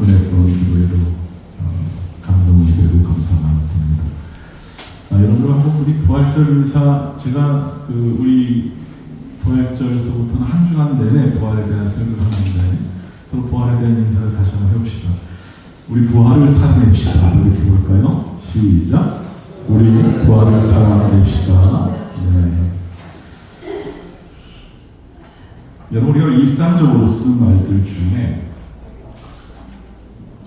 그분에서 기도에도 감동이 되고 감사가 됩니다. 여러분들 한번 우리 부활절 인사, 제가 우리 부활절서부터는 한 주간 내내 부활에 대한 설교를 하는데 서로 부활에 대한 인사를 다시 한번 해봅시다. 우리 부활을 살아냅시다. 이렇게 볼까요? 시작. 우리 부활을 살아냅시다. 네. 여러분, 우리가 일상적으로 쓰는 말들 중에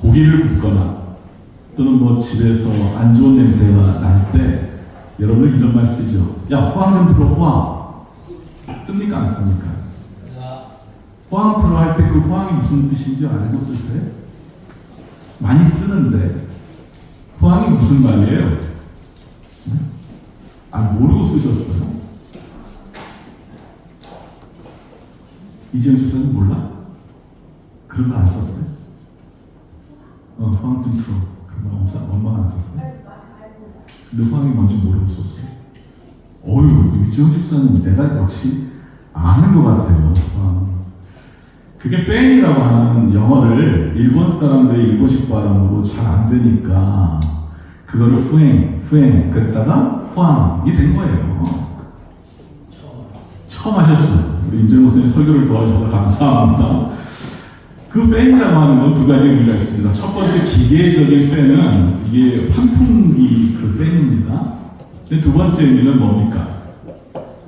고기를 굽거나 또는 뭐 집에서 안 좋은 냄새가 날 때 여러분 이런 말 쓰죠. 야, 후황 좀 틀어, 후황. 씁니까, 안 씁니까? 후황 틀어 할 때 그 후황이 무슨 뜻인지 알고 쓰세요? 많이 쓰는데 후황이 무슨 말이에요? 모르고 쓰셨어요? 이재용 주사님 몰라? 그런 거 안 썼어요? 후황 좀 틀어. 그런 거 엄마가 안 썼어요? 근데 후황이 뭔지 모르고 썼어요? 이재용 주사님 내가 역시 아는 것 같아요. 그게 팬이라고 하는 영어를 일본 사람들의 일본식 발음으로 잘 안 되니까 그거를 후행 그랬다가 후황이 된 거예요. 처음 하셨죠? 우리 임재용 선생님 설교를 도와주셔서 감사합니다. 그 팬이라고 하는 건 두 가지 의미가 있습니다. 첫 번째, 기계적인 팬은 이게 환풍기 그 팬입니다. 두 번째 의미는 뭡니까?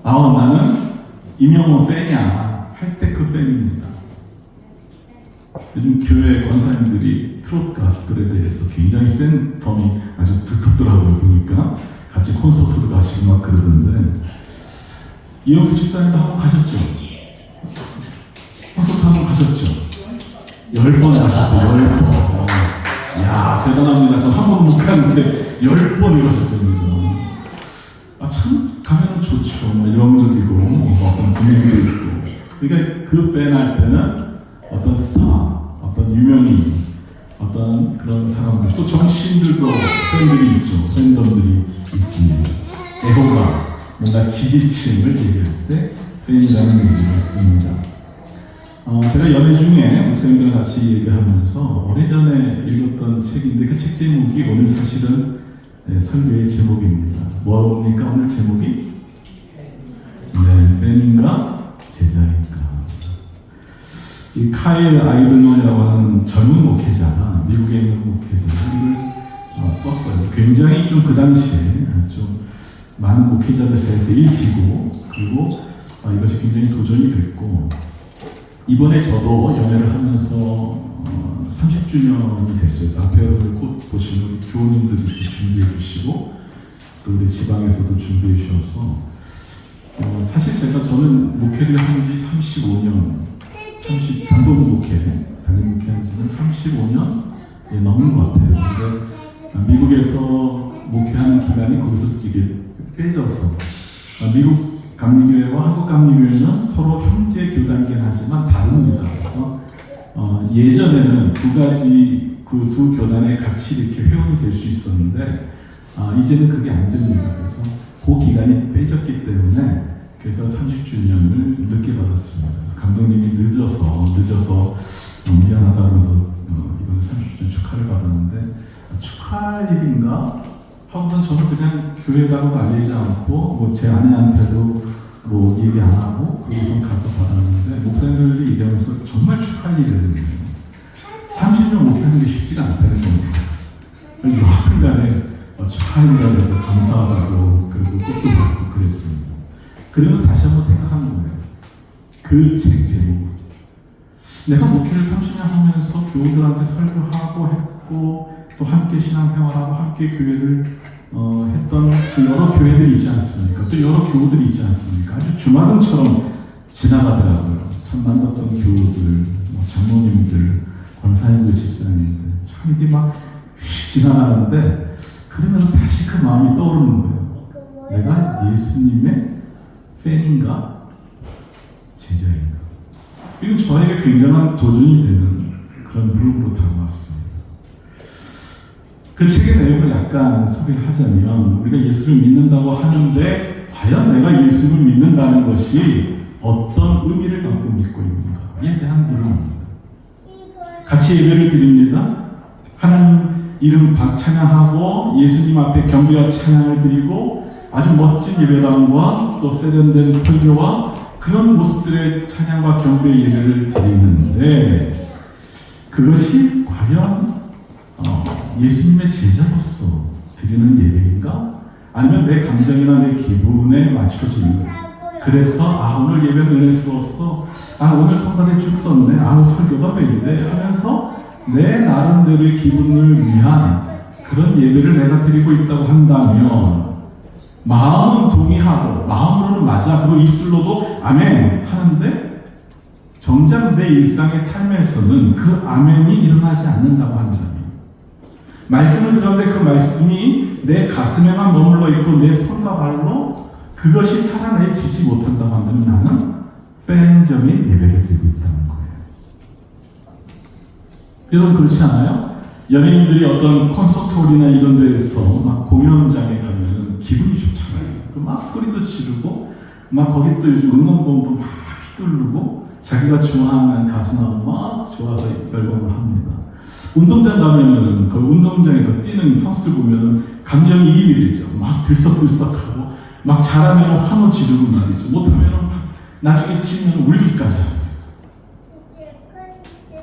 나는 임영호 팬이야 할 때 그 팬입니다. 요즘 교회 권사님들이 트로트 가수들에 대해서 굉장히 팬덤이 아주 두텁더라고요. 보니까 같이 콘서트도 가시고 막 그러던데, 이영수 집사님도 한번 가셨죠? 콘서트 한번 가셨죠? 10번 가셨고 10번. 이야, 대단합니다. 저 한 번 못 갔는데 10번을 가셨답니다. 참 가면은 좋죠. 영적이고 어떤 분위기도 있고. 그러니까 그 팬 할 때는 어떤 스타, 어떤 유명인, 어떤 그런 사람들, 또 정치인들도 팬들이 있죠. 팬덤들이 있습니다. 애호가, 뭔가 지지층을 얘기할 때 팬이라는 얘기를 씁니다. 제가 연애 중에 목사님들과 같이 얘기하면서 오래전에 읽었던 책인데 그 책 제목이 오늘 사실은 설교의 제목입니다. 뭐입니까? 오늘 제목이? 네, 팬인가 제자인가. 이 카일 아이들론이라고 하는 젊은 목회자가, 미국에 있는 목회자가 이걸 썼어요. 굉장히 좀 그 당시에 좀 많은 목회자들 사이에서 읽히고, 그리고 이것이 굉장히 도전이 됐고, 이번에 저도 연애를 하면서 30주년이 됐어요. 앞에 여러분들 곧 보시면 교우님들이 준비해 주시고 또 우리 지방에서도 준비해 주셔서 사실 저는 목회를 한 지 35년, 단독 목회한 지는 35년 넘은 것 같아요. 근데 미국에서 목회하는 기간이 거기서 이게 떼져서 미국 감리교회와 한국 감리교회는 서로 형제 교단이긴 하지만 다릅니다. 그래서 예전에는 두 가지 그 두 교단에 같이 이렇게 회원이 될 수 있었는데 이제는 그게 안 됩니다. 그래서 그 기간이 빼졌기 때문에 그래서 30주년을 늦게 받았습니다. 그래서 감독님이 늦어서 미안하다면서 이번에 30주년 축하를 받았는데 축하할 일인가? 하고선 저는 그냥 교회다고도 알리지 않고 뭐 제 아내한테도 뭐 얘기 안 하고 거기서 가서 받았는데 목사님들이 얘기하면서 정말 축하할 일이거든요. 30년 목회하는 게 쉽지가 않다는 겁니다. 여하튼 간에 축하할 일이라고 해서 감사하다고 그리고 꽃도 받고 그랬습니다. 그래서 다시 한번 생각하는 거예요. 그 책 제목. 내가 목회를 30년 하면서 교우들한테 설교하고 했고 또 함께 신앙생활하고 함께 교회를 했던 그 여러 교회들이 있지 않습니까? 또 여러 교우들이 있지 않습니까? 아주 주마등처럼 지나가더라고요. 참 만났던 교우들, 장로님들, 권사님들, 집사님들 참 이게 막 지나가는데 그러면 다시 그 마음이 떠오르는 거예요. 내가 예수님의 팬인가? 제자인가? 이건 저에게 굉장한 도전이 되는 그런 물음으로 다가왔습니다. 그 책의 내용을 약간 소개를 하자면 우리가 예수를 믿는다고 하는데 과연 내가 예수를 믿는다는 것이 어떤 의미를 갖고 믿고 있는가에 대한 물음입니다. 같이 예배를 드립니다. 하나님 이름 찬양하고 예수님 앞에 경배와 찬양을 드리고 아주 멋진 예배당과 또 세련된 설교와 그런 모습들의 찬양과 경배 예배를 드리는데 그것이 과연 예수님의 제자로서 드리는 예배인가? 아니면 내 감정이나 내 기분에 맞춰지는 그래서 오늘 예배는 은혜스러웠어. 오늘 성가대 쭉 썼네. 설교가 왜 이래? 하면서 내 나름대로의 기분을 위한 그런 예배를 내가 드리고 있다고 한다면 마음은 동의하고 마음으로는 맞아. 그리고 입술로도 아멘 하는데 정작 내 일상의 삶에서는 그 아멘이 일어나지 않는다고 한다면 말씀을 들었는데 그 말씀이 내 가슴에만 머물러 있고 내 손과 발로 그것이 살아내지지 못한다고 한다면 나는 팬점의 예배를 드리고 있다는 거예요. 여러분 그렇지 않아요? 연예인들이 어떤 콘서트홀이나 이런 데에서 막 공연장에 가면 기분이 좋잖아요. 막 소리도 지르고 막 거기 또 요즘 응원봉도 막 휘두르고 자기가 좋아하는 가수나 막 좋아서 열광을 합니다. 운동장 가면은 그 운동장에서 뛰는 선수들 보면은 감정이 이입이 되죠. 막 들썩들썩하고 막 잘하면 환호 지르고 말이죠. 못하면 막 나중에 지면 울기까지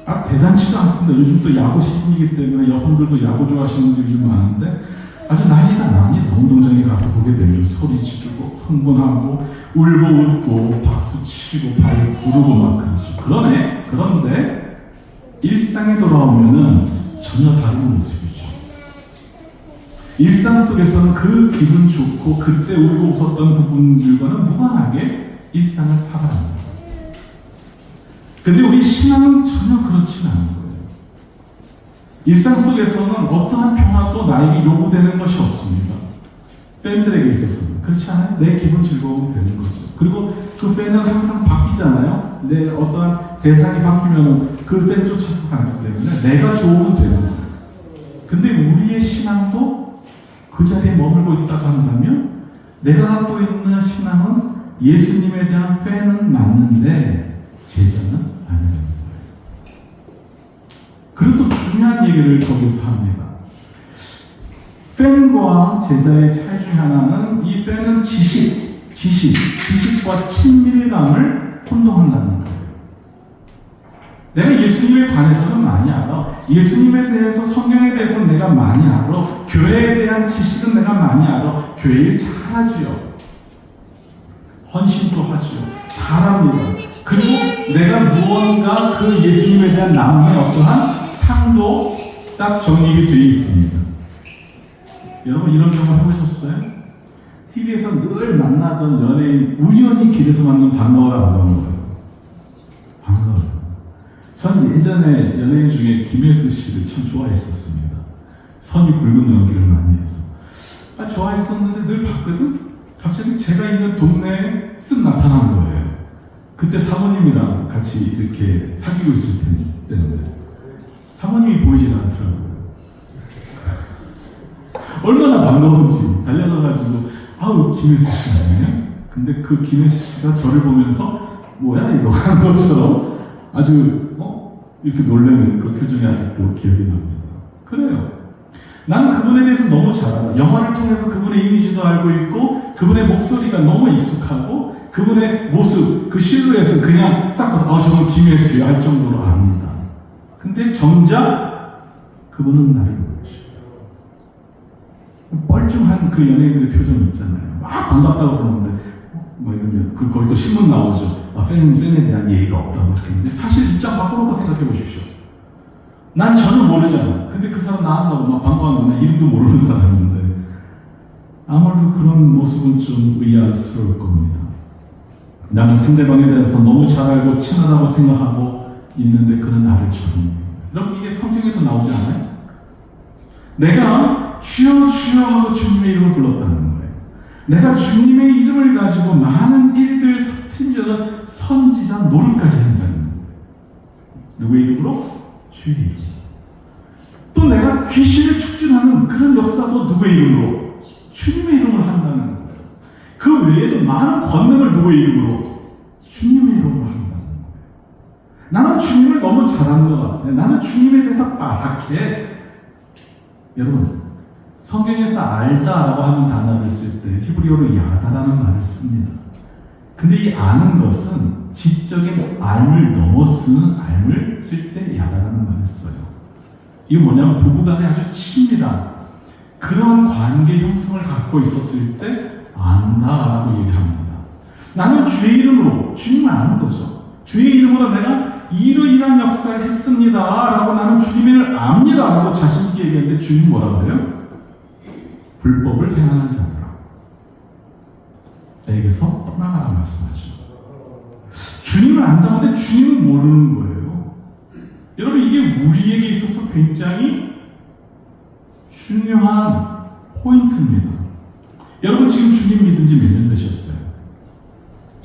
합니다. 대단치도 않습니다. 요즘 또 야구 시즌이기 때문에 여성들도 야구 좋아하시는 분들이 좀 많은데 아주 난리가 납니다. 운동장에 가서 보게 되면 소리 지르고 흥분하고 울고 웃고 박수 치고 발 구르고 막 그러죠. 그런데 일상에 돌아오면은 전혀 다른 모습이죠. 일상 속에서는 그 기분 좋고 그때 울고 웃었던 그분들과는 무관하게 일상을 살아갑니다. 근데 우리 신앙은 전혀 그렇지는 않은 거예요. 일상 속에서는 어떠한 변화도 나에게 요구되는 것이 없습니다. 팬들에게 있어서는 그렇지 않아요? 내 기분 즐거움이 되는 거죠. 그리고 그 팬은 항상 바뀌잖아요. 내 어떠한 대상이 바뀌면 그 팬 쫓아서 가기 때문에 내가 좋으면 되는 거예요. 근데 우리의 신앙도 그 자리에 머물고 있다고 한다면 내가 갖고 있는 신앙은 예수님에 대한 팬은 맞는데 제자는 아니라는 거예요. 그리고 또 중요한 얘기를 거기서 합니다. 팬과 제자의 차이 중에 하나는 이 팬은 지식과 친밀감을 혼동한다는 거예요. 내가 예수님에 관해서는 많이 알아. 예수님에 대해서 성경에 대해서 내가 많이 알아. 교회에 대한 지식은 내가 많이 알아. 교회 일 잘하지요. 헌신도 하지요. 잘합니다. 그리고 내가 무언가 그 예수님에 대한 나만의 어떠한 상도 딱 정립이 되어 있습니다. 여러분 이런 경험 해보셨어요? TV에서 늘 만나던 연예인 우연히 길에서 만나면 반가워라 안 반가워요? 반가워요. 전 예전에 연예인 중에 김혜수 씨를 참 좋아했었습니다. 선이 굵은 연기를 많이 해서 좋아했었는데 늘 봤거든? 갑자기 제가 있는 동네에 쓱 나타난 거예요. 그때 사모님이랑 같이 이렇게 사귀고 있을 때인데 사모님이 보이질 않더라고요. 얼마나 반가운지 달려가가지고 김혜수 씨 아니에요? 근데 그 김혜수 씨가 저를 보면서 뭐야 이거 한 것처럼 아주 이렇게 놀라는 그 표정이 아직도 기억이 납니다. 그래요. 나는 그분에 대해서 너무 잘 알아. 영화를 통해서 그분의 이미지도 알고 있고 그분의 목소리가 너무 익숙하고 그분의 모습, 그 실루엣은 그냥 싹 봐도 저건 김혜수야 할 정도로 압니다. 근데 정작 그분은 나를 모르죠. 뻘쭘한 그 연예인들의 표정이 있잖아요. 막 반갑다고 그러는데 이러면 거기도 신문 나오죠. 팬에 대한 예의가 없다고 이렇게 했는데 사실 입장 바꿔놓고 생각해 보십시오. 난 전혀 모르잖아. 근데 그 사람 나한다고 막 반가워하는데 나 이름도 모르는 사람인데 아무래도 그런 모습은 좀 의아스러울 겁니다. 나는 상대방에 대해서 너무 잘 알고 친하다고 생각하고 있는데 그는 나를 모릅니다. 여러분 이게 성경에도 나오지 않아요? 내가 주여 주여 하고 주님의 이름을 불렀다는 거예요. 내가 주님의 이름을 가지고 많은 일들 심지어는 선지자 노릇까지 한다는 거예요. 누구의 이름으로? 주의 이름. 또 내가 귀신을 축진하는 그런 역사도 누구의 이름으로? 주님의 이름을 한다는 거예요. 그 외에도 많은 권능을 누구의 이름으로? 주님의 이름으로 한다는 거예요. 나는 주님을 너무 잘하는 것 같아. 나는 주님에 대해서 빠삭해. 여러분, 성경에서 알다라고 하는 단어를 쓸 때 히브리어로 야다라는 말을 씁니다. 근데 이 아는 것은 지적인 알을 넘어 쓰는 알을 쓸 때 야다라는 말을 써요. 이게 뭐냐면 부부간에 아주 친밀한 그런 관계 형성을 갖고 있었을 때 안다라고 얘기합니다. 나는 주의 이름으로 주님을 아는 거죠. 주의 이름으로 내가 이러이러한 역사를 했습니다 라고 나는 주님을 압니다 라고 자신있게 얘기했는데 주님 뭐라고 그래요? 불법을 행하는 자들아 내게서 떠나가라 말씀하죠. 주님을 안다고 하는데 주님을 모르는 거예요. 여러분, 이게 우리에게 있어서 굉장히 중요한 포인트입니다. 여러분, 지금 주님 믿은 지 몇 년 되셨어요?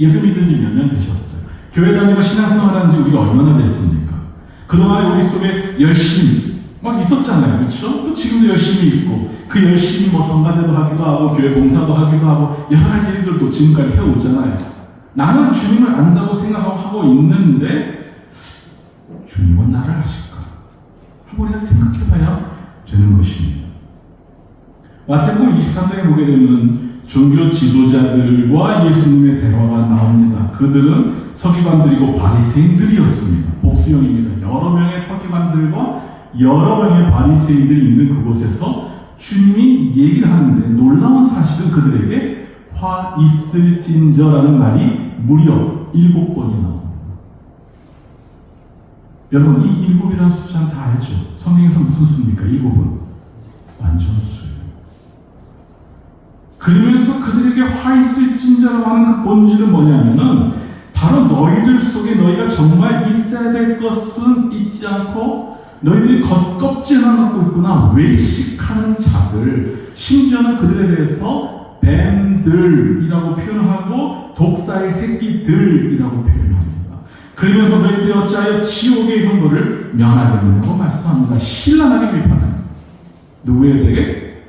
예수 믿은 지 몇 년 되셨어요? 교회 다니고 신앙생활 한 지 우리가 얼마나 됐습니까? 그동안에 우리 속에 열심히 막 있었잖아요. 그렇죠? 또 지금도 열심히 있고 그 열심히 뭐 성가대도 하기도 하고 교회 봉사도 하기도 하고 여러 가지 일들도 지금까지 해오잖아요. 나는 주님을 안다고 생각하고 있는데 주님은 나를 아실까? 한번 우리가 생각해봐야 되는 것입니다. 마태복음 23장에 보게 되면 종교 지도자들과 예수님의 대화가 나옵니다. 그들은 서기관들이고 바리새인들이었습니다. 복수형입니다. 여러 명의 서기관들과 여러 명의 바리새인들이 있는 그곳에서 주님이 얘기를 하는데 놀라운 사실은 그들에게 화 있을진저라는 말이 무려 7번이 나옵니다. 여러분, 이 7이라는 숫자는 다 알죠? 성경에서 무슨 수입니까? 7은 완전 수예요. 그러면서 그들에게 화 있을진저라고 하는 그 본질은 뭐냐면은 바로 너희들 속에 너희가 정말 있어야 될 것은 있지 않고 너희들이 겉껍질만 갖고 있구나. 외식하는 자들, 심지어는 그들에 대해서 뱀들이라고 표현하고 독사의 새끼들이라고 표현합니다. 그러면서 너희들이 어찌하여 지옥의 형벌을 면하겠느냐고 말씀합니다. 신랄하게 비판합니다. 누구에게?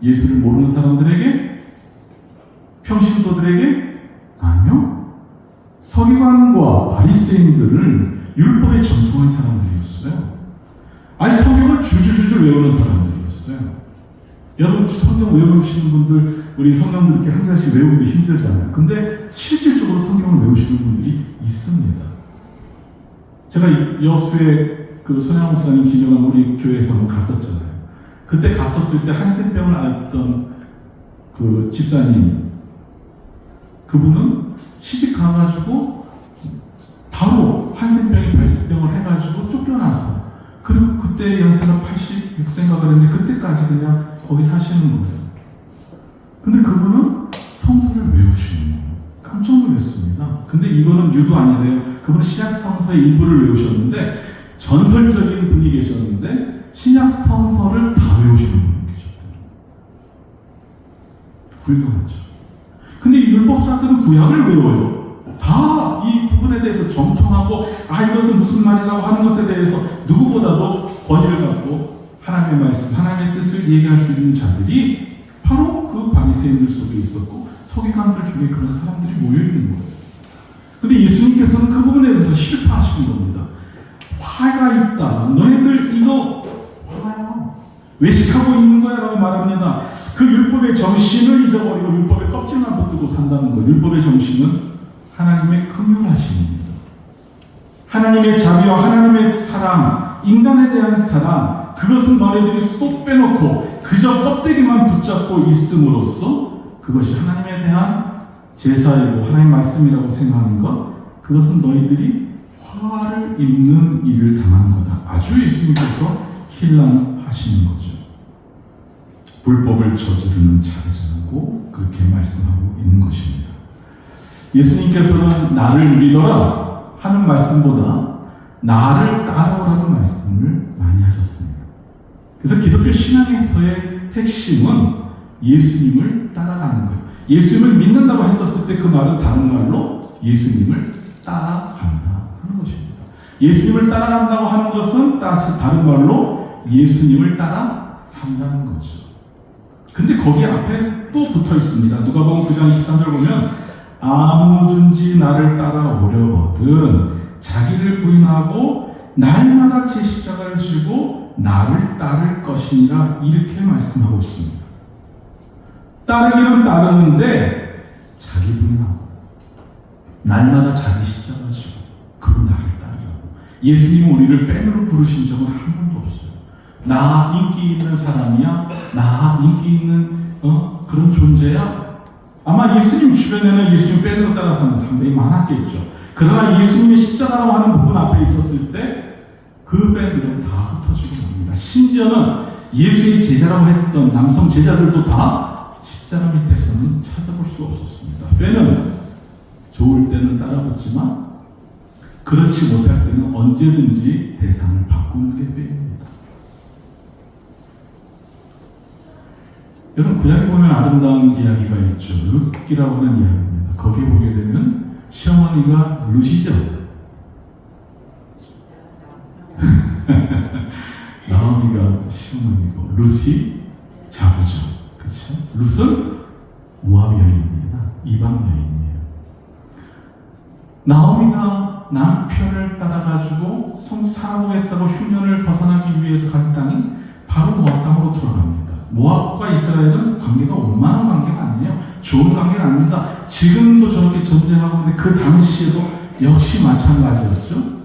예수를 모르는 사람들에게? 평신도들에게? 아니요. 서기관과 바리새인들은 율법에 전통한 사람들이었어요. 아니, 성경을 줄줄줄줄 외우는 사람들이었어요. 여러분, 성경 외우시는 분들, 우리 성경 이렇게 한 장씩 외우기 힘들잖아요. 근데 실질적으로 성경을 외우시는 분들이 있습니다. 제가 여수에 그 손양 목사님 기념한 우리 교회에서 한번 갔었잖아요. 그때 갔었을 때 한센병을 앓았던 그 집사님, 그분은 시집 가가지고 바로 한센병이 발생병을 해가지고 쫓겨나서 그리고 그때 연세가 86세인가 그랬는데 그때까지 그냥 거기 사시는 거예요. 근데 그분은 성서를 외우시는 거예요. 깜짝 놀랐습니다. 근데 이거는 유도 아니래요. 그분은 신약 성서의 일부를 외우셨는데 전설적인 분이 계셨는데 신약 성서를 다 외우시는 분이 계셨대요. 불교하죠. 근데 이 율법사들은 구약을 외워요. 다 이 부분에 대해서 정통하고 이것은 무슨 말이라고 하는 것에 대해서 누구보다도 권위를 갖고 하나님의 말씀, 하나님의 뜻을 얘기할 수 있는 자들이 바로 그 바리새인들 속에 있었고 서기관들 중에 그런 사람들이 모여있는 거예요. 근데 예수님께서는 그 부분에 대해서 실패하시는 겁니다. 화가 있다. 너희들 이거 화가야. 외식하고 있는 거야 라고 말합니다. 그 율법의 정신을 잊어버리고 율법의 껍질만 붙들고 산다는 거예요. 율법의 정신은 하나님의 긍휼하심입니다. 하나님의 자비와 하나님의 사랑, 인간에 대한 사랑, 그것은 너희들이 쏙 빼놓고 그저 껍데기만 붙잡고 있음으로써 그것이 하나님에 대한 제사이고 하나님 말씀이라고 생각하는 것, 그것은 너희들이 화를 입는 일을 당한 거다. 아주 예수님께서 힐난하시는 거죠. 불법을 저지르는 자들이라고 그렇게 말씀하고 있는 것입니다. 예수님께서는 나를 믿어라 하는 말씀보다 나를 따라오라는 말씀을 많이 하셨습니다. 그래서 기독교 신앙에서의 핵심은 예수님을 따라가는 거예요. 예수님을 믿는다고 했었을 때 그 말은 다른 말로 예수님을 따라간다 하는 것입니다. 예수님을 따라간다고 하는 것은 다른 말로 예수님을 따라 산다는 거죠. 근데 거기 앞에 또 붙어 있습니다. 누가복음 9장 23절 보면 아무든지 나를 따라오려거든 자기를 부인하고 날마다 제 십자가를 지고 나를 따를 것이니라 이렇게 말씀하고 있습니다. 따르기는 따르는데 자기 부인하고 날마다 자기 십자가를 지고 그리고 나를 따르라고. 예수님은 우리를 팬으로 부르신 적은 한 번도 없어요. 나 인기 있는 사람이야? 나 인기 있는 그런 존재야? 아마 예수님 주변에는 예수님 팬으로 따라서는 상당히 많았겠죠. 그러나 예수님의 십자가라고 하는 부분 앞에 있었을 때 그 팬들은 다 흩어지고 맙니다. 심지어는 예수의 제자라고 했던 남성 제자들도 다 십자가 밑에서는 찾아볼 수 없었습니다. 팬은 좋을 때는 따라붙지만 그렇지 못할 때는 언제든지 대상을 바꾸는 게 팬입니다. 여러분 구약에 보면 아름다운 이야기가 있죠. 룻기라고 하는 이야기입니다. 거기에 보게 되면 시어머니가 룻이죠. 나오미가 시어머니고 룻이 자부죠. 그렇죠? 룻은 모압 여인입니다. 이방 여인이에요. 나오미가 남편을 따라가지고 살아보겠다고 흉년을 벗어나기 위해서 간 땅이 바로 모압 땅으로 들어갑니다. 모압과 이스라엘은 관계가 원만한 관계가 아니에요. 좋은 관계가 아닙니다. 지금도 저렇게 전쟁하고 있는데 그 당시에도 역시 마찬가지였죠.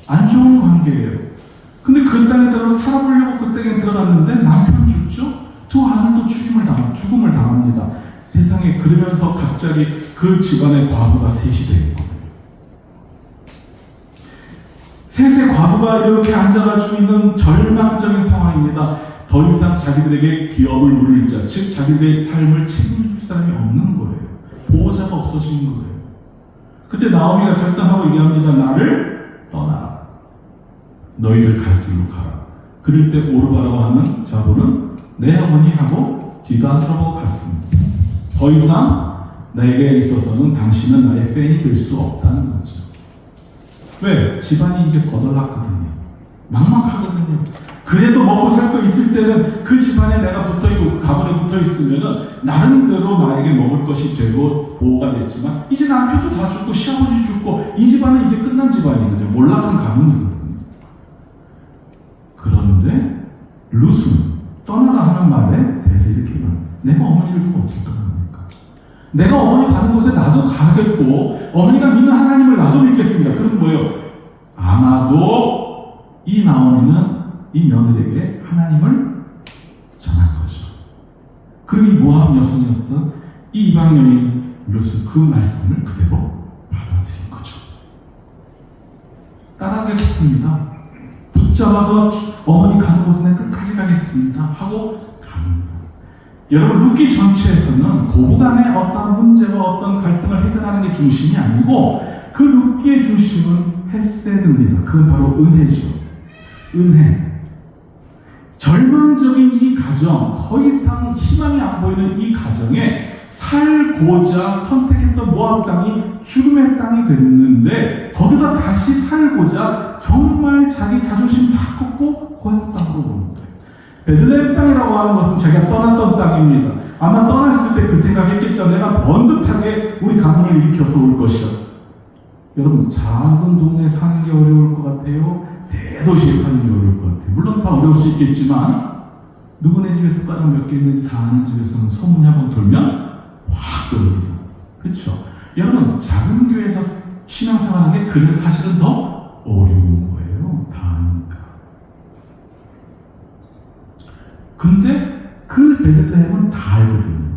안 좋은 관계예요. 근데 그 땅에 들어서 살아보려고 그 땅에 들어갔는데 남편 죽죠? 두 아들도 죽음을 당합니다. 세상에 그러면서 갑자기 그 집안의 과부가 셋이 되는 거예요. 셋의 과부가 이렇게 앉아가지고 있는 절망적인 상황입니다. 더 이상 자기들에게 기업을 물을 자, 즉 자기들의 삶을 책임질 사람이 없는 거예요. 보호자가 없어진 거예요. 그때 나오미가 결단하고 얘기합니다. 나를 떠나라. 너희들 갈 길로 가라. 그럴 때 오르바라고 하는 자부는 내 어머니하고 뒤도 안 돌아보고 갔습니다. 더 이상 나에게 있어서는 당신은 나의 팬이 될 수 없다는 거죠. 왜? 집안이 이제 거덜났거든요. 막막하거든요. 그래도 먹고 살 거 있을 때는 그 집안에 내가 붙어있고 그 가문에 붙어있으면은 나름대로 나에게 먹을 것이 되고 보호가 됐지만 이제 남편도 다 죽고 시아버지 죽고 이 집안은 이제 끝난 집안이거든요. 몰락한 가문이거든요. 그런데 룻은 떠나라 하는 말에 대해서 이렇게 말합니다. 내가 어머니를 두고 어떻게 떠납니까? 내가 어머니 가는 곳에 나도 가겠고 어머니가 믿는 하나님을 나도 믿겠습니다. 그럼 뭐예요? 아마도 이 나오미는 이 며느리에게 하나님을 전한 거죠. 그리고 이 모압 여성이었던 이 이방 여인 룻은 그 말씀을 그대로 받아들인 거죠. 따라가겠습니다. 붙잡아서 어머니 가는 곳은 내가 끝까지 가겠습니다 하고 갑니다. 여러분 룻기 전체에서는 고부간의 어떤 문제와 어떤 갈등을 해결하는 게 중심이 아니고 그 룻기의 중심은 헤세드입니다. 그건 바로 은혜죠. 은혜. 절망적인 이 가정, 더 이상 희망이 안 보이는 이 가정에 살고자 선택했던 모압 땅이 죽음의 땅이 됐는데 거기서 다시 살고자 정말 자기 자존심 다 꺾고 그 땅으로 오는 거예요. 베들레헴 땅이라고 하는 것은 자기가 떠났던 땅입니다. 아마 떠났을 때 그 생각했겠죠. 내가 번듯하게 우리 가문을 일으켜서 올 것이요. 여러분 작은 동네에 사는 게 어려울 것 같아요? 대도시에 사는 게 어려울 것 같아요. 물론 다 어려울 수 있겠지만 누구네 집에 숟가락 몇 개 있는지 다 아는 집에서는 소문이 한번 돌면 확 돌립니다. 그렇죠? 여러분 작은 교회에서 신앙생활하는 게 그래서 사실은 더 어려운 거예요. 다 아니까. 근데 그 베들레헴은 다 알거든요.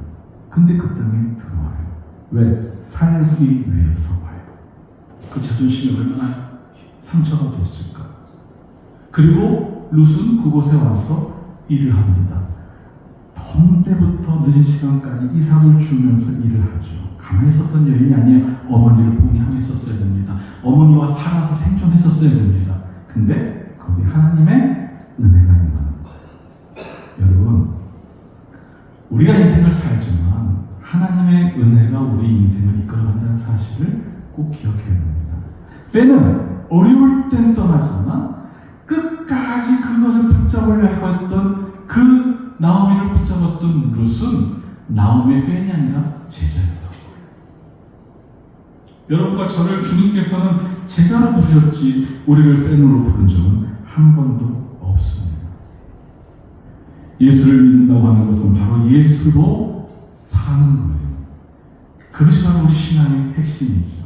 근데 그 땅에 들어와요. 왜? 살기 위해서 와요. 그 자존심이 얼마나 상처가 됐을까. 그리고 룻은 그곳에 와서 일을 합니다. 더운 때부터 늦은 시간까지 이삭을 주면서 일을 하죠. 가만히 있었던 여인이 아니에요. 어머니를 봉양했었어야 됩니다. 어머니와 살아서 생존했었어야 됩니다. 근데 거기 하나님의 은혜가 있는 거예요. 여러분 우리가 인생을 살지만 하나님의 은혜가 우리 인생을 이끌어간다는 사실을 꼭 기억해야 됩니다. 팬은 어려울 땐 떠나지만 끝까지 그것을 붙잡으려 했던 그 나오미를 붙잡았던 룻은 나오미의 팬이 아니라 제자였던 거예요. 여러분과 저를 주님께서는 제자로 부르셨지 우리를 팬으로 부른 적은 한 번도 없습니다. 예수를 믿는다고 하는 것은 바로 예수로 사는 거예요. 그것이 바로 우리 신앙의 핵심이죠.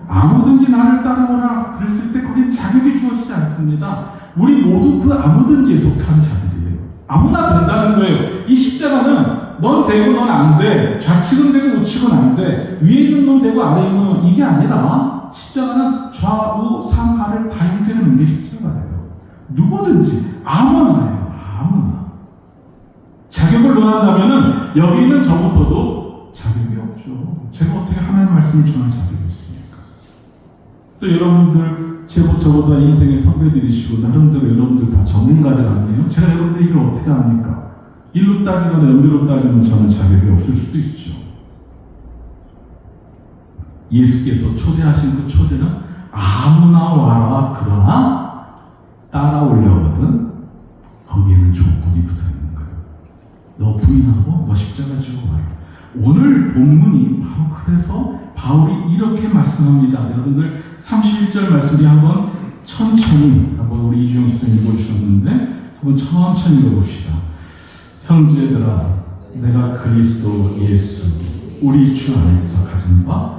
아무든지 나를 따라오라 그랬을 때 거기에 자격이 주어지지 않습니다. 우리 모두 그 아무든지에 속한 자들이에요. 아무나 된다는 거예요. 이 십자가는 넌 되고 넌 안 돼. 좌측은 되고 우측은 안 돼. 위에 있는 놈 되고 아래 있는 놈 이게 아니라 십자가는 좌우 상하를 다 연결하는 게 십자가예요. 누구든지 아무나예요. 아무나. 자격을 논한다면은 여기 있는 저부터도 자격이 없죠. 제가 어떻게 하나님의 말씀을 전할 자격이 있습니까? 또 여러분들 저보다 인생의 선배들이시고 나름대로 여러분들 다 전문가들 아니에요? 제가 여러분들 이걸 어떻게 합니까? 일로 따지거나 연비로 따지면 저는 자격이 없을 수도 있죠. 예수께서 초대하신 그 초대는 아무나 와라 그러나 따라오려거든 거기에는 조건이 붙어있는 거예요. 너 부인하고 너 십자가 지고 와라. 오늘 본문이 바로 그래서 바울이 이렇게 말씀합니다. 여러분들 31절 말씀이 한번 천천히 한번 우리 이주영 집사님 읽어주셨는데 한번 천천히 읽어봅시다. 형제들아 내가 그리스도 예수 우리 주 안에서 가진 바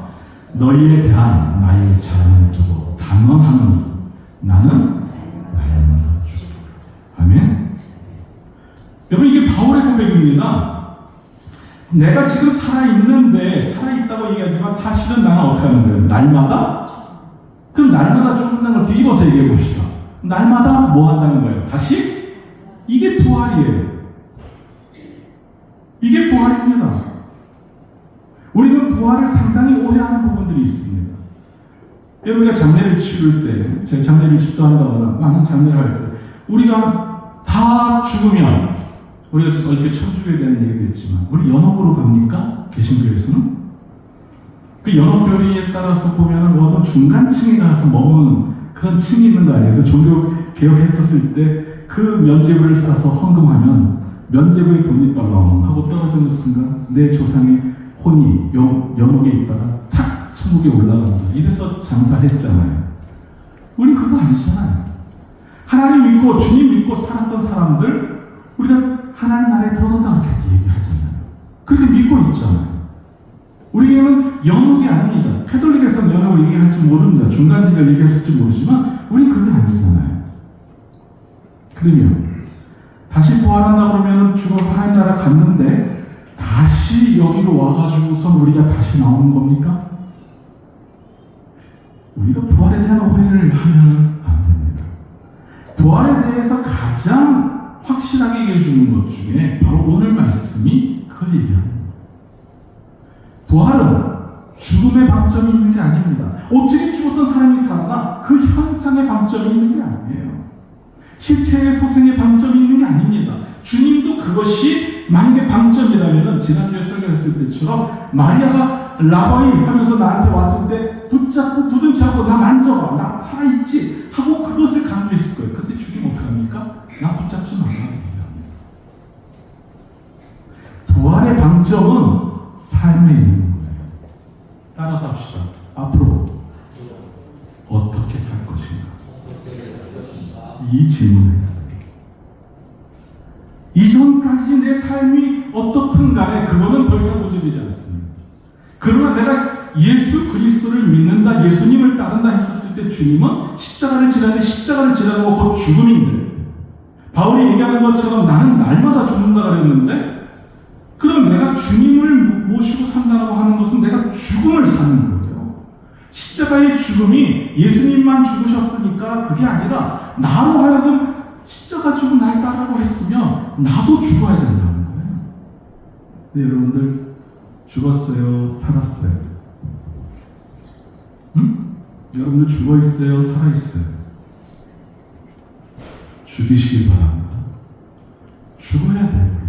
너희에 대한 나의 자랑을 두고 단언하노니 나는 날마다 죽으리라. 아멘. 여러분 이게 바울의 고백입니다. 내가 지금 살아있는데 살아있다고 얘기하지만 사실은 나는 어떻게 하는 거예요? 날마다? 그럼 날마다 죽는다는 걸 뒤집어서 얘기해 봅시다. 날마다 뭐 한다는 거예요? 다시? 이게 부활이에요. 이게 부활입니다. 우리는 부활을 상당히 오해하는 부분들이 있습니다. 여러분가 장례를 치를 때, 제가 장례를 집도한다거나 많은 장례를 할 때, 우리가 다 죽으면, 우리가 어저께 천주교에 대한 얘기도 했지만, 우리 연옥으로 갑니까? 개신교에서는? 그 연옥교리에 따라서 보면은 어떤 중간층에 가서 머무는 그런 층이 있는 거 아니에요? 그래서 종교 개혁했었을 때 그 면죄부를 싸서 헌금하면 면죄부의 돈이 떨렁 하고 떨어지는 순간 내 조상의 혼이 연옥에 있다가 착 천국에 올라간다. 이래서 장사했잖아요. 우린 그거 아니잖아요. 하나님 믿고 주님 믿고 살았던 사람들 우리가 하나님 나라에 들어간다 그렇게 얘기하잖아요. 그렇게 믿고 있잖아요. 우리는 연옥이 아닙니다. 캐톨릭에서는 연옥을 얘기할지 모릅니다. 중간지를 얘기할지 모르지만 우린 그게 아니잖아요. 그러면 다시 부활한다 그러면 죽어서 하나님 나라 갔는데 다시 여기로 와가지고서 우리가 다시 나오는 겁니까? 우리가 부활에 대한 오해를 하면 안 됩니다. 부활에 대해서 가장 확실하게 얘기해 주는 것 중에 바로 오늘 말씀이 그걸 얘기합니다. 부활은 죽음의 방점이 있는 게 아닙니다. 어떻게 죽었던 사람이 살아나 그 현상의 방점이 있는 게 아니에요. 시체의 소생의 방점이 있는 게 아닙니다. 주님도 그것이 만약에 방점이라면 지난주에 설교했을 때처럼 마리아가 라바이 하면서 나한테 왔을 때 붙잡고 두둥치 하고 나 만져봐 나 살아있지 하고 그것을 강조했을 거예요. 그때 죽이면 어떡합니까? 나 붙잡지 말라. 부활의 방점은 삶에 있는 거예요. 따라서 합시다. 앞으로 어떻게 살 것인가? 이 질문을 이전까지 내 삶이 어떻든 간에 그거는 더 이상 문제되지 않습니다. 그러나 내가 예수 그리스도를 믿는다, 예수님을 따른다 했었을 때 주님은 십자가를 지라는데 십자가를 지라는 거 곧 죽음인데 바울이 얘기하는 것처럼 나는 날마다 죽는다 그랬는데 그럼 내가 주님을 모시고 산다고 하는 것은 내가 죽음을 사는 거예요. 십자가의 죽음이 예수님만 죽으셨으니까 그게 아니라 나로 하여금 십자가 지고 날 따라고 했으면 나도 죽어야 된다는 거예요. 네, 여러분들 죽었어요? 살았어요? 응? 여러분들 죽어있어요? 살아있어요? 죽이시길 바랍니다. 죽어야 돼요.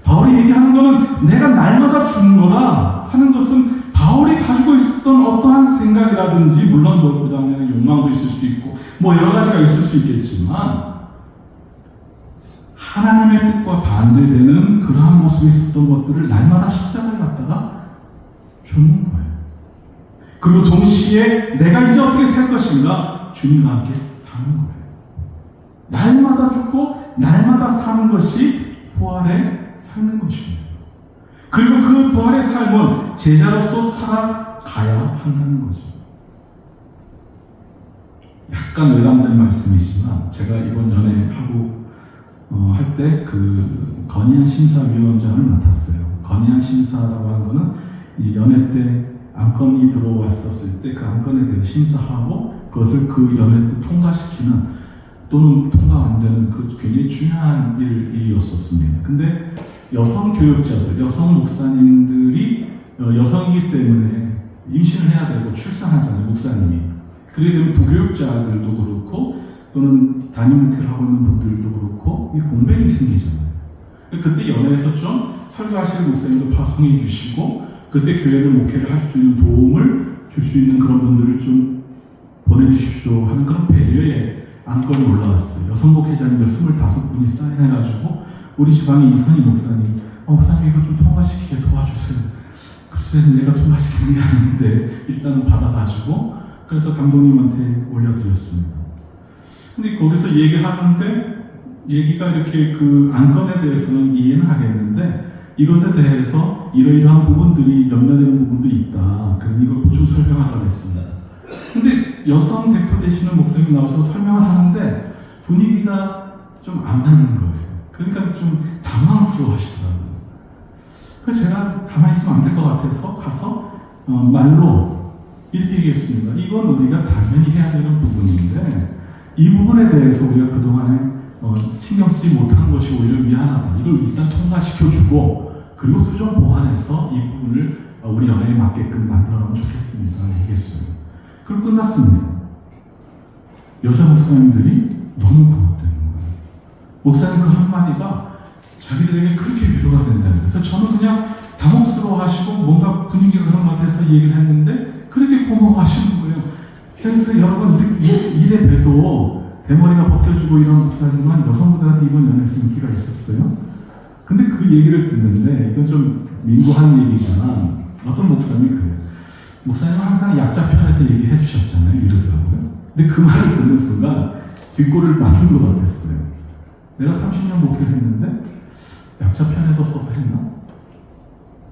바울이 얘기하는 것은 내가 날마다 죽노라 하는 것은 바울이 가지고 있었던 어떠한 생각이라든지 물론 그 다음에는 욕망도 있을 수 있고 뭐 여러 가지가 있을 수 있겠지만 하나님의 뜻과 반대되는 그러한 모습에 있었던 것들을 날마다 십자가에 갖다가 죽는 거예요. 그리고 동시에 내가 이제 어떻게 살 것인가? 주님과 함께 사는 거예요. 날마다 죽고 날마다 사는 것이 부활의 삶인 것입니다. 그리고 그 부활의 삶은 제자로서 살아가야 한다는 거죠. 약간 외람된 말씀이지만 제가 이번 연애하고 할 때 그 건의안 심사위원장을 맡았어요. 건의안 심사라고 하는 거는 이제 연애 때 안건이 들어왔었을 때 그 안건에 대해서 심사하고 그것을 그 연애 때 통과시키는 또는 통과 안 되는 그 굉장히 중요한 일이었었습니다. 근데 여성 교육자들, 여성 목사님들이 여성이기 때문에 임신을 해야 되고 출산하잖아요, 목사님이. 그러게 되면 부교육자들도 그렇고 또는 담임 목회를 하고 있는 분들도 그렇고 이 공백이 생기잖아요. 그때 연애에서 좀 설교하시는 목사님도 파송해 주시고 그때 교회를 목회를 할 수 있는 도움을 줄 수 있는 그런 분들을 좀 보내주십시오 하는 그런 배려의 안건이 올라왔어요. 여성 목회자님들 25분이 사인해가지고 우리 지방의 이선희 목사님, 목사님 이거 좀 통과시키게 도와주세요. 글쎄 내가 통과시키는 게 아닌데 일단은 받아가지고 그래서 감독님한테 올려드렸습니다. 근데 거기서 얘기하는데 얘기가 이렇게 그 안건에 대해서는 이해는 하겠는데 이것에 대해서 이러이러한 부분들이 연관되는 부분도 있다. 그럼 이걸 보충 설명하라고 했습니다. 근데 여성 대표 되시는 목사님이 나오셔서 설명을 하는데 분위기가 좀 안 맞는 거예요. 그러니까 좀 당황스러워 하시더라고요. 그래서 제가 가만히 있으면 안 될 것 같아서 가서 말로 이렇게 얘기했습니다. 이건 우리가 당연히 해야 되는 부분인데 이 부분에 대해서 우리가 그동안에 신경 쓰지 못한 것이 오히려 미안하다. 이걸 일단 통과시켜주고 그리고 수정 보완해서 이 부분을 우리 연애에 맞게끔 만들어가면 좋겠습니다. 얘기했어요. 그럼 끝났습니다. 여자 목사님들이 너무 고맙다는 거예요. 목사님 그 한마디가 자기들에게 그렇게 위로가 된다는 거예요. 그래서 저는 그냥 당혹스러워 하시고 뭔가 분위기가 그런 것 같아서 얘기를 했는데 그렇게 고마워하시는 거예요. 그래서 여러분 이래 봬도 대머리가 벗겨지고 이런 목사지만 여성분들한테 이번 연애에서 인기가 있었어요. 근데 그 얘기를 듣는데 이건 좀 민구한 얘기지만 어떤 목사님이 그래요. 목사님은 항상 약자 편에서 얘기해 주셨잖아요. 이러더라고요. 근데 그 말을 듣는 순간 뒷골을 맞는 것 같았어요. 내가 30년 목회를 했는데 약자 편에서 써서 했나?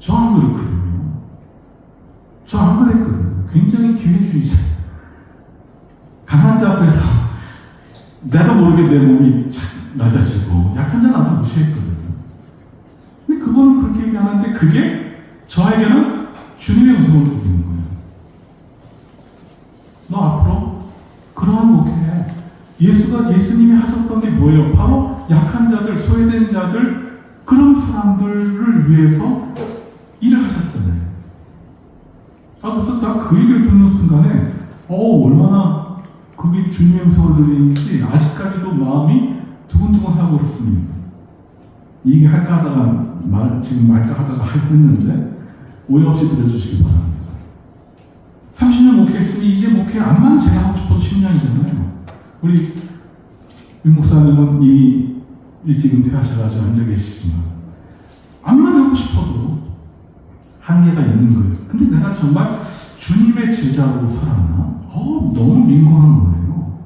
저 안 그렇거든요. 저 안 그랬거든요. 굉장히 기회주의자. 강한 자 앞에서 나도 모르게 내 몸이 낮아지고 약한 자 나도 무시했거든요. 근데 그거는 그렇게 얘기하는데 그게 저에게는 주님의 음성을 들리는 거예요. 너 앞으로 그러한 목회에 예수님이 하셨던 게 뭐예요? 바로 약한 자들, 소외된 자들 그런 사람들을 위해서 일을 하셨잖아요. 그래서 딱 그 얘기를 듣는 순간에 얼마나 그게 주님의 음성으로 들리는지 아직까지도 마음이 두근두근하고 그렇습니다. 이 얘기 할까 하다가 지금 말까 하다가 했는데 오해 없이 들어주시기 바랍니다. 30년 목회했으니 이제 목회 암만 제가 하고 싶어도 10년이잖아요. 우리 윤 목사님은 이미 일찍 은퇴하셔가지고 앉아 계시지만 암만 하고 싶어도 한계가 있는 거예요. 근데 내가 정말 주님의 제자로 살았나? 너무 민망한 거예요.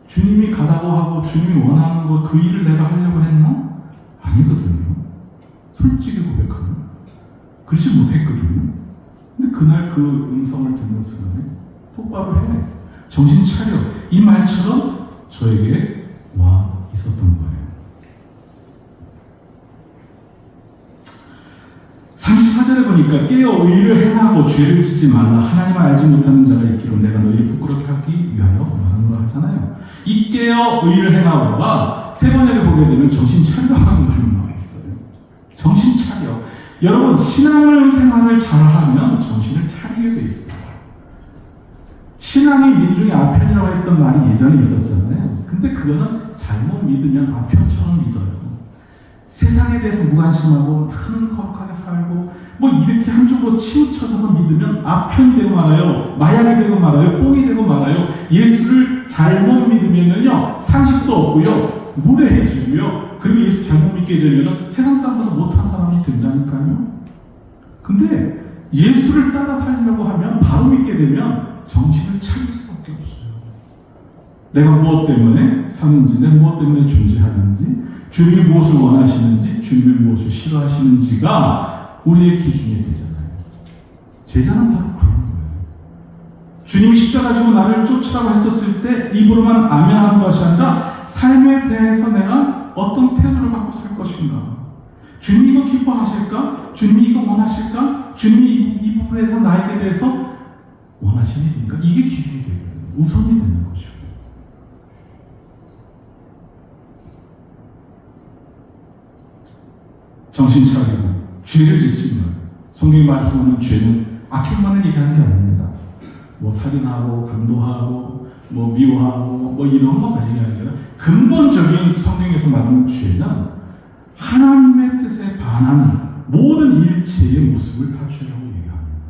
주님이 가라고 하고 주님이 원하는 거 그 일을 내가 하려고 했나? 아니거든요. 솔직히 고백하면 그러지 못했거든요. 근데 그날 그 음성을 듣는 순간에 똑바로 해. 정신 차려. 이 말처럼 저에게 와 있었던 거예요. 34절에 보니까 깨어 의를 행하고 죄를 짓지 말라. 하나님을 알지 못하는 자가 있기로 내가 너희를 부끄럽게 하기 위하여 말하는 거 하잖아요. 이 깨어 의를 행하고가 세 번째를 보게 되면 정신 차리라는 말이 나와 있어요. 정신 차려. 여러분 신앙을 생활을 잘하면 정신을 차리게 돼 있어요. 신앙이 민중의 아편이라고 했던 말이 예전에 있었잖아요. 근데 그거는 잘못 믿으면 아편처럼 믿어요. 세상에 대해서 무관심하고 나는 거룩하게 살고 뭐 이렇게 한쪽으로 치우쳐져서 믿으면 아편이 되고 말아요. 마약이 되고 말아요. 뽕이 되고 말아요. 예수를 잘못 믿으면요 상식도 없고요 무례해지고요. 그리고 예수 잘못 믿게 되면 세상 사람보다 못한 사람이 된다니까요. 근데 예수를 따라 살려고 하면 바로 믿게 되면 정신을 차릴 수밖에 없어요. 내가 무엇 때문에 사는지, 내가 무엇 때문에 존재하는지, 주님이 무엇을 원하시는지, 주님이 무엇을 싫어하시는지가 우리의 기준이 되잖아요. 제자는 바로 그런 거예요. 주님이 십자가 지고 나를 쫓으라고 했었을 때 입으로만 아멘하는 것이 아니라 삶에 대해서 내가 어떤 태도를 갖고 살 것인가. 주님이 이거 기뻐하실까? 주님이 이거 원하실까? 주님이 이 부분에서 나에게 대해서 원하시는 일인가? 이게 기준이 되거든요. 우선이 되는 거죠. 정신 차리고 죄를 짓지 마. 성경이 말씀하는 죄는 악행만을 얘기하는 게 아닙니다. 뭐 살인하고 강도하고 뭐 미워하고 뭐 이런 것만 얘기하는 게 아니라 근본적인 성경에서 말하는 죄는 하나님의 뜻에 반하는 모든 일체의 모습을 다 죄라고 얘기합니다.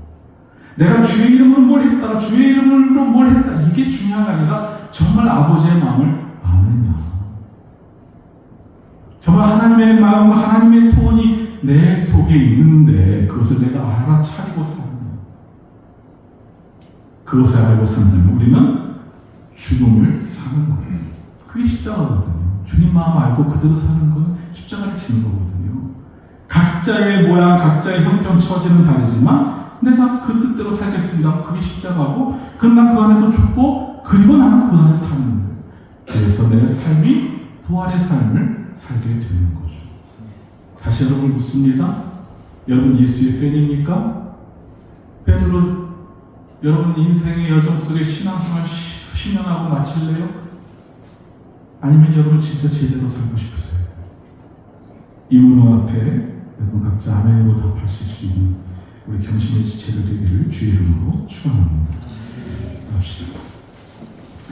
내가 주의 이름으로 뭘 했다가 주의 이름으로 뭘 했다 이게 중요한 게 아니라 정말 아버지의 마음을 아느냐, 정말 하나님의 마음과 하나님의 소원이 내 속에 있는데 그것을 내가 알아차리고 사느냐. 그것을 알고 산다면 우리는 죽음을 사는 거예요. 그게 십자가거든요. 주님 마음 알고 그대로 사는 건 십자가를 지는 거거든요. 각자의 모양, 각자의 형편, 처지는 다르지만 내가 그 뜻대로 살겠습니다. 그게 십자가고 그럼 난 그 안에서 죽고 그리고 나는 그 안에서 사는 거예요. 그래서 내 삶이 부활의 삶을 살게 되는 거죠. 다시 여러분 묻습니다. 여러분 예수의 팬입니까? 팬으로 여러분 인생의 여정 속에 신앙생활 수십 년 하고 마칠래요? 아니면 여러분 진짜 제대로 살고 싶으세요? 이 문호 앞에 여러분 각자 아멘으로 답하실 수 있는 우리 경심의 지체들 되기를 주의 이름으로 축원합니다. 합시다.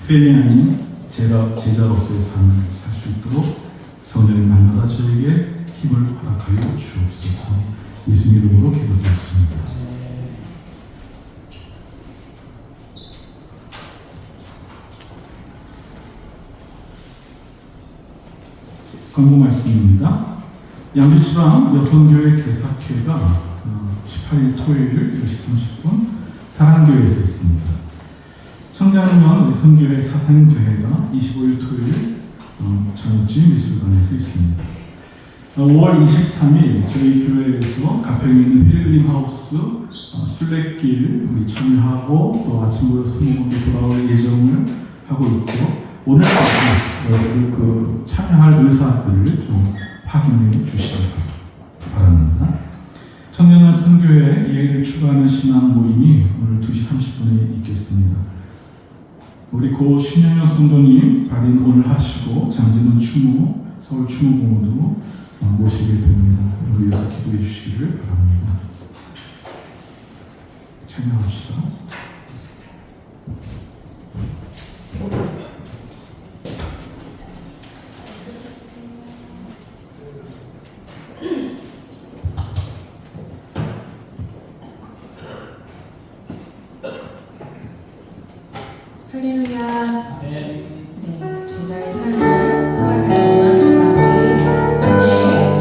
팬이 아닌 제자로서의 삶을 살 수 있도록 성령의 날마다 저에게 힘을 허락하여 주옵소서. 예수 이름으로 기도드렸습니다. 광고 말씀입니다. 양주지방 여성교회 개사회가 18일 토요일 10시 30분 사랑교회에서 있습니다. 청장면 여성교회 사생대회가 25일 토요일 장우지 미술관에서 있습니다. 5월 23일 저희 교회에서 가평에 있는 필그림 하우스 순례길 우리 참여하고 또 아침부터 스님으로 돌아올 예정을 하고 있고 오늘까지 그 참여할 의사들을 좀 확인해 주시기 바랍니다. 청년을 선교회 예의를 추구하는 신앙 모임이 오늘 2시 30분에 있겠습니다. 우리 고 신영현 성도님 발인 오늘 하시고 장진원 추모, 서울 추모공원으로 모시게 됩니다. 여러분 위해서 기도해 주시기를 바랍니다. 찬양합시다. 할렐루야. 네, 제자의 삶을